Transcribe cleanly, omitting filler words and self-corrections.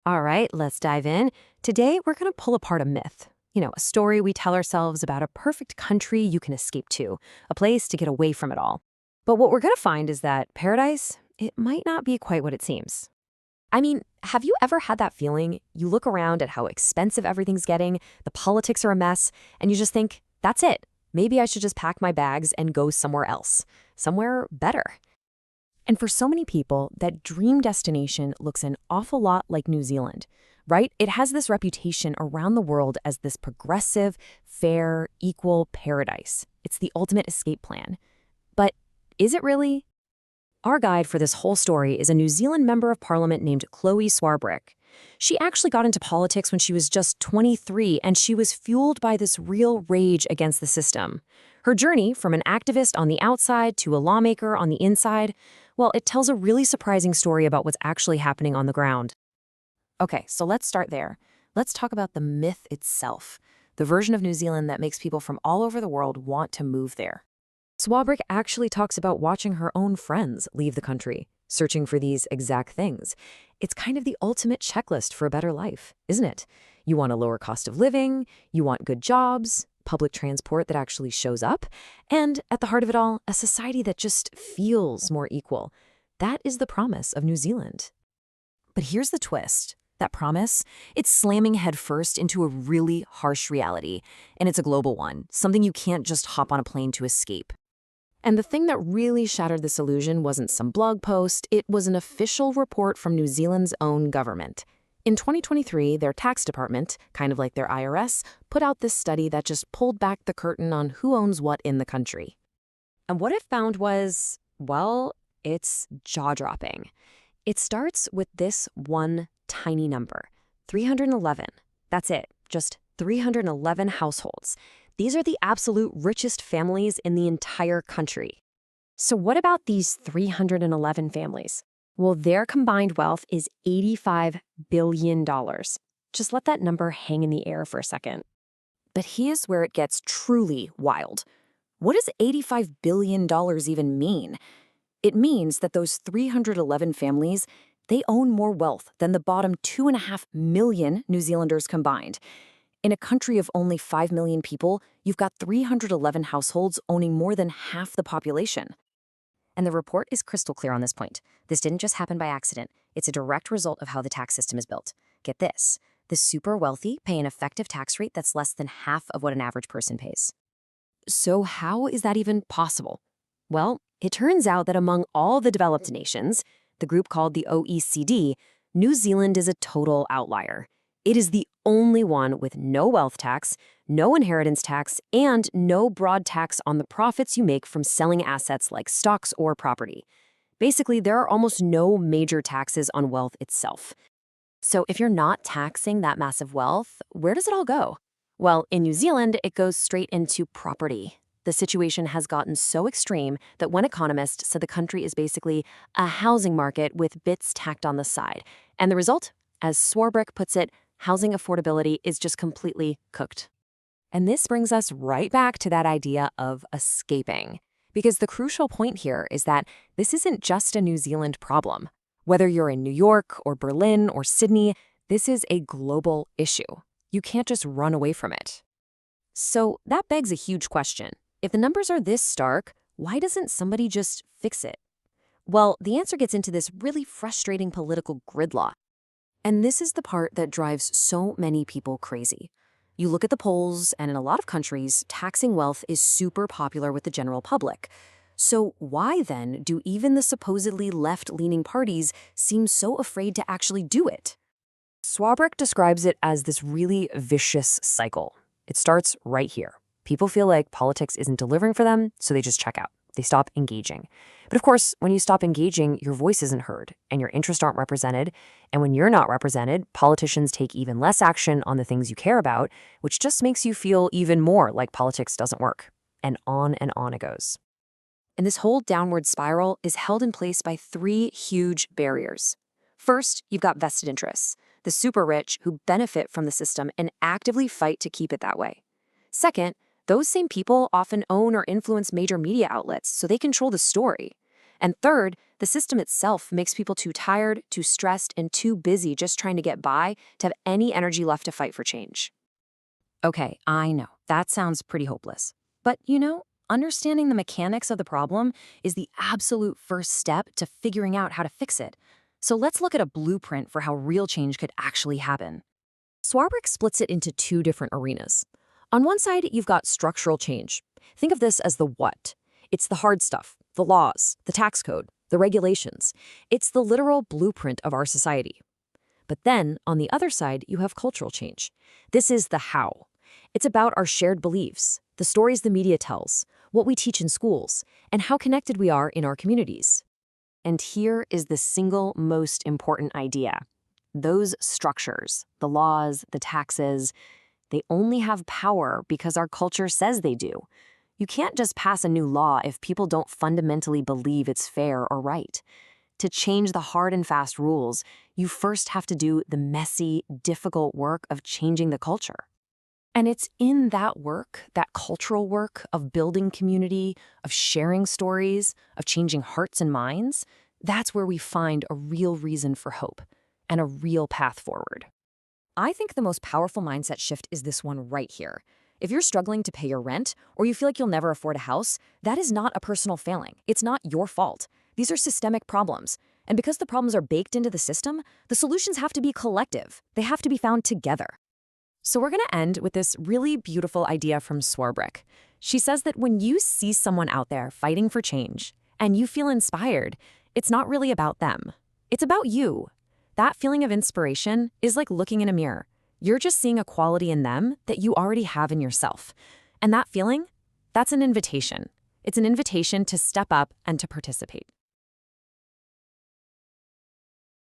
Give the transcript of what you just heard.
All right, let's dive in. Today, we're going to pull apart a myth. A story we tell ourselves about a perfect country you can escape to, a place to get away from it all. But what we're going to find is that paradise, it might not be quite what it seems. I mean, have you ever had that feeling? You look around at how expensive everything's getting, the politics are a mess, and you just think, that's it. Maybe I should just pack my bags and go somewhere else, somewhere better. And for so many people, that dream destination looks an awful lot like New Zealand, right? It has this reputation around the world as this progressive, fair, equal paradise. It's the ultimate escape plan. But is it really? Our guide for this whole story is a New Zealand member of parliament named Chloe Swarbrick. She actually got into politics when she was just 23, and she was fueled by this real rage against the system. Her journey from an activist on the outside to a lawmaker on the inside, well, it tells a really surprising story about what's actually happening on the ground. Okay, so let's start there. Let's talk about the myth itself, the version of New Zealand that makes people from all over the world want to move there. Swarbrick actually talks about watching her own friends leave the country, searching for these exact things. It's kind of the ultimate checklist for a better life, isn't it? You want a lower cost of living, you want good jobs, public transport that actually shows up, and at the heart of it all, a society that just feels more equal. That is the promise of New Zealand. But here's the twist. That promise, it's slamming headfirst into a really harsh reality, and it's a global one, something you can't just hop on a plane to escape. And the thing that really shattered this illusion wasn't some blog post, it was an official report from New Zealand's own government. In 2023, their tax department, kind of like their IRS, put out this study that just pulled back the curtain on who owns what in the country. And what it found was, well, it's jaw-dropping. It starts with this one tiny number, 311. That's it, just 311 households. These are the absolute richest families in the entire country. So what about these 311 families? Well, their combined wealth is $85 billion. Just let that number hang in the air for a second. But here's where it gets truly wild. What does $85 billion even mean? It means that those 311 families, they own more wealth than the bottom 2.5 million New Zealanders combined. In a country of only 5 million people, you've got 311 households owning more than half the population. And the report is crystal clear on this point. This didn't just happen by accident. It's a direct result of how the tax system is built. Get this. The super wealthy pay an effective tax rate that's less than half of what an average person pays. So how is that even possible? Well, it turns out that among all the developed nations, the group called the OECD, New Zealand is a total outlier. It is the only one with no wealth tax, no inheritance tax, and no broad tax on the profits you make from selling assets like stocks or property. Basically, there are almost no major taxes on wealth itself. So if you're not taxing that massive wealth, where does it all go? Well, in New Zealand, it goes straight into property. The situation has gotten so extreme that one economist said the country is basically a housing market with bits tacked on the side. And the result, as Swarbrick puts it, housing affordability is just completely cooked. And this brings us right back to that idea of escaping. Because the crucial point here is that this isn't just a New Zealand problem. Whether you're in New York or Berlin or Sydney, this is a global issue. You can't just run away from it. So that begs a huge question. If the numbers are this stark, why doesn't somebody just fix it? Well, the answer gets into this really frustrating political gridlock. And this is the part that drives so many people crazy. You look at the polls, and in a lot of countries, taxing wealth is super popular with the general public. So why then do even the supposedly left-leaning parties seem so afraid to actually do it? Swarbrick describes it as this really vicious cycle. It starts right here. People feel like politics isn't delivering for them, so they just check out. They stop engaging. But of course, when you stop engaging, your voice isn't heard and your interests aren't represented. And when you're not represented, politicians take even less action on the things you care about, which just makes you feel even more like politics doesn't work. And on it goes. And this whole downward spiral is held in place by 3 huge barriers. First, you've got vested interests, the super rich who benefit from the system and actively fight to keep it that way. Second, those same people often own or influence major media outlets, so they control the story. And third, the system itself makes people too tired, too stressed, and too busy just trying to get by to have any energy left to fight for change. Okay, I know, that sounds pretty hopeless. But understanding the mechanics of the problem is the absolute first step to figuring out how to fix it. So let's look at a blueprint for how real change could actually happen. Swarbrick splits it into two different arenas. On one side, you've got structural change. Think of this as the what. It's the hard stuff, the laws, the tax code, the regulations. It's the literal blueprint of our society. But then, on the other side, you have cultural change. This is the how. It's about our shared beliefs, the stories the media tells, what we teach in schools, and how connected we are in our communities. And here is the single most important idea. Those structures, the laws, the taxes, they only have power because our culture says they do. You can't just pass a new law if people don't fundamentally believe it's fair or right. To change the hard and fast rules, you first have to do the messy, difficult work of changing the culture. And it's in that work, that cultural work of building community, of sharing stories, of changing hearts and minds, that's where we find a real reason for hope and a real path forward. I think the most powerful mindset shift is this one right here. If you're struggling to pay your rent or you feel like you'll never afford a house, that is not a personal failing. It's not your fault. These are systemic problems. And because the problems are baked into the system, the solutions have to be collective. They have to be found together. So we're going to end with this really beautiful idea from Swarbrick. She says that when you see someone out there fighting for change and you feel inspired, it's not really about them. It's about you. That feeling of inspiration is like looking in a mirror. You're just seeing a quality in them that you already have in yourself. And that feeling, that's an invitation. It's an invitation to step up and to participate.